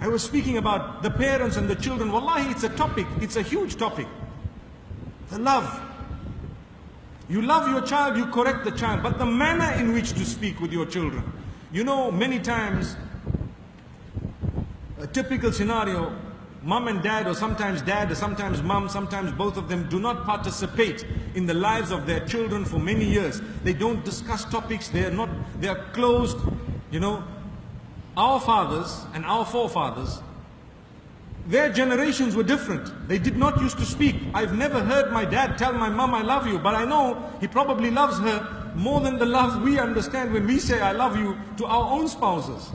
I was speaking about the parents and the children. Wallahi, it's a topic, it's a huge topic. The love. You love your child, you correct the child, but the manner in which to speak with your children. You know, many times, a typical scenario, mom and dad, or sometimes mom, sometimes both of them do not participate in the lives of their children for many years. They don't discuss topics, they are closed. You know, our fathers and our forefathers, their generations were different. They did not used to speak. I've never heard my dad tell my mom, I love you, but I know he probably loves her more than the love we understand when we say I love you to our own spouses.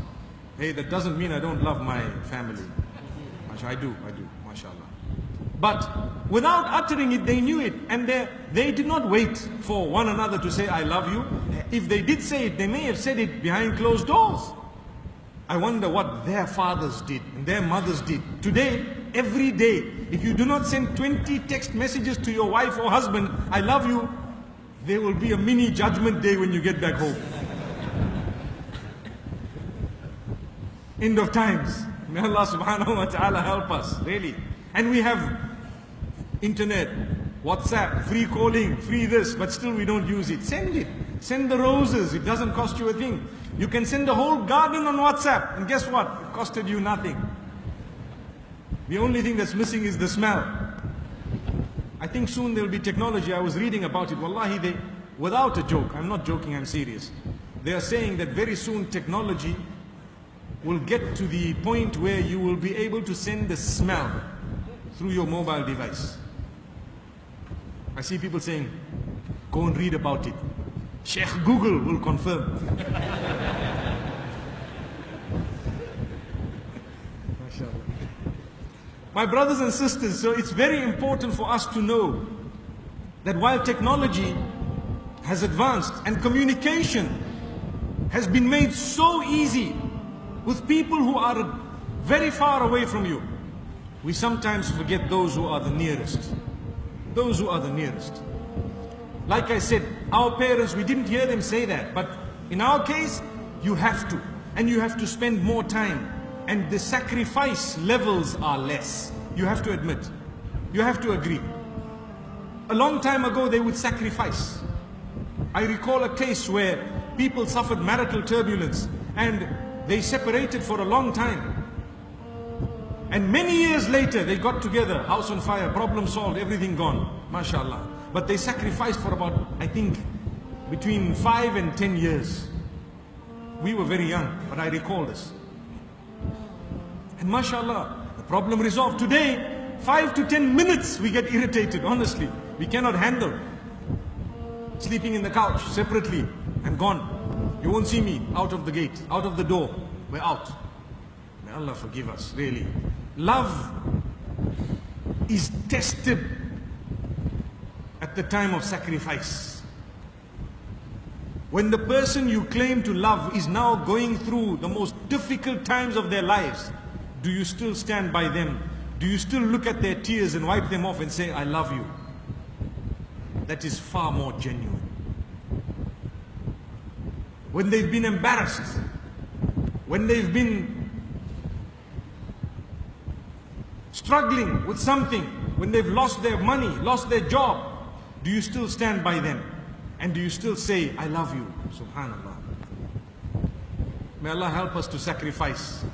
Hey, that doesn't mean I don't love my family. I do, mashallah. But without uttering it, they knew it. And they did not wait for one another to say, I love you. If they did say it, they may have said it behind closed doors. I wonder what their fathers did and their mothers did. Today, every day, if you do not send 20 text messages to your wife or husband, I love you, there will be a mini judgment day when you get back home. End of times. May Allah subhanahu wa ta'ala help us, really. And we have internet, WhatsApp, free calling, free this, but still we don't use it. Send it. Send the roses. It doesn't cost you a thing. You can send the whole garden on WhatsApp, and guess what? It costed you nothing. The only thing that's missing is the smell. I think soon there will be technology. I was reading about it. Wallahi, without a joke, I'm not joking, I'm serious. They are saying that very soon technology will get to the point where you will be able to send the smell through your mobile device. I see people saying, go and read about it. Sheikh Google will confirm. My brothers and sisters, so it's very important for us to know that while technology has advanced and communication has been made so easy with people who are very far away from you, we sometimes forget those who are the nearest. Those who are the nearest. Like I said, our parents, we didn't hear them say that, but in our case, you have to. And you have to spend more time. And the sacrifice levels are less. You have to admit. You have to agree. A long time ago, they would sacrifice. I recall a case where people suffered marital turbulence and they separated for a long time. And many years later, they got together, house on fire, problem solved, everything gone, mashallah. But they sacrificed for about, I think, between 5 and 10 years. We were very young, but I recall this. And mashallah, the problem resolved. Today, 5 to 10 minutes we get irritated, honestly. We cannot handle. Sleeping in the couch, separately, and gone. You won't see me out of the gate, out of the door. We're out. May Allah forgive us, really. Love is tested at the time of sacrifice. When the person you claim to love is now going through the most difficult times of their lives, do you still stand by them? Do you still look at their tears and wipe them off and say, I love you? That is far more genuine. When they've been embarrassed, when they've been struggling with something, when they've lost their money, lost their job, do you still stand by them? And do you still say, I love you? Subhanallah. May Allah help us to sacrifice.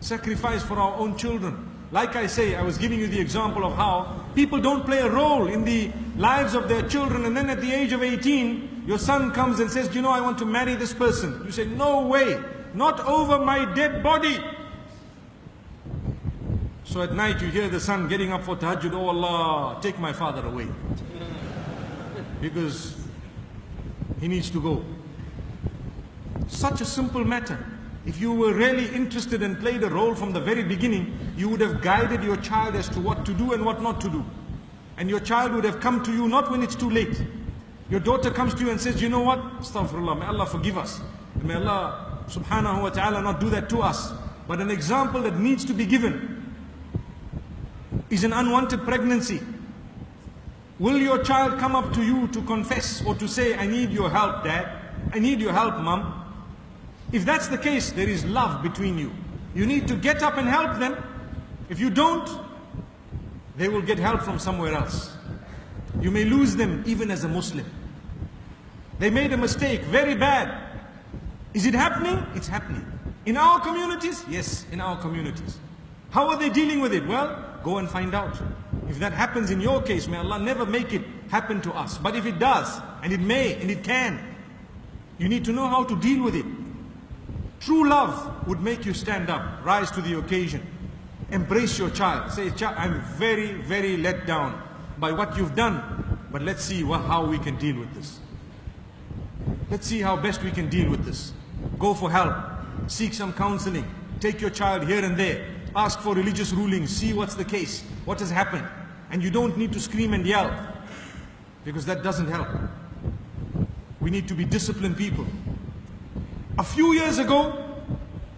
Sacrifice for our own children. Like I say, I was giving you the example of how people don't play a role in the lives of their children, and then at the age of 18, your son comes and says, you know, I want to marry this person. You say, no way, not over my dead body. So at night you hear the son getting up for tahajjud, oh Allah, take my father away. Because he needs to go. Such a simple matter. If you were really interested and played a role from the very beginning, you would have guided your child as to what to do and what not to do. And your child would have come to you not when it's too late. Your daughter comes to you and says, you know what? Astaghfirullah, may Allah forgive us. And may Allah subhanahu wa ta'ala not do that to us. But an example that needs to be given is an unwanted pregnancy. Will your child come up to you to confess or to say, I need your help, Dad? I need your help, Mom? If that's the case, there is love between you. You need to get up and help them. If you don't, they will get help from somewhere else. You may lose them even as a Muslim. They made a mistake, very bad. Is it happening? It's happening. In our communities? Yes, in our communities. How are they dealing with it? Well, go and find out. If that happens in your case, may Allah never make it happen to us. But if it does, and it may, and it can, you need to know how to deal with it. True love would make you stand up, rise to the occasion, embrace your child. Say, I'm very, very let down by what you've done, but let's see how we can deal with this. Let's see how best we can deal with this. Go for help, seek some counseling, take your child here and there, ask for religious rulings, see what's the case, what has happened. And you don't need to scream and yell, because that doesn't help. We need to be disciplined people. A few years ago,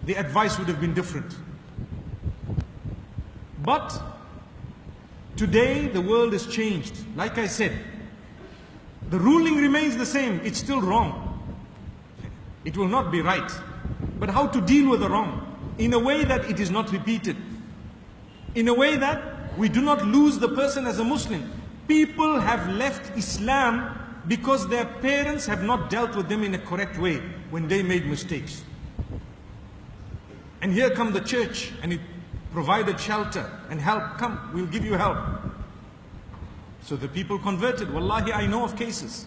the advice would have been different. But today, the world has changed. Like I said, the ruling remains the same. It's still wrong. It will not be right. But how to deal with the wrong? In a way that it is not repeated. In a way that we do not lose the person as a Muslim. People have left Islam because their parents have not dealt with them in a correct way when they made mistakes. And here come the church, and it provided shelter and help. Come, we'll give you help. So the people converted. Wallahi, I know of cases.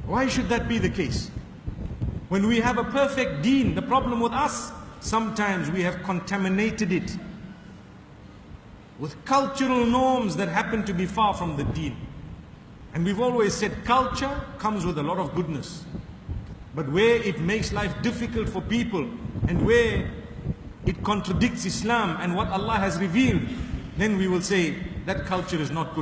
Why should that be the case? When we have a perfect deen, the problem with us, sometimes we have contaminated it with cultural norms that happen to be far from the deen. And we've always said culture comes with a lot of goodness. But where it makes life difficult for people, and where it contradicts Islam and what Allah has revealed, then we will say that culture is not good.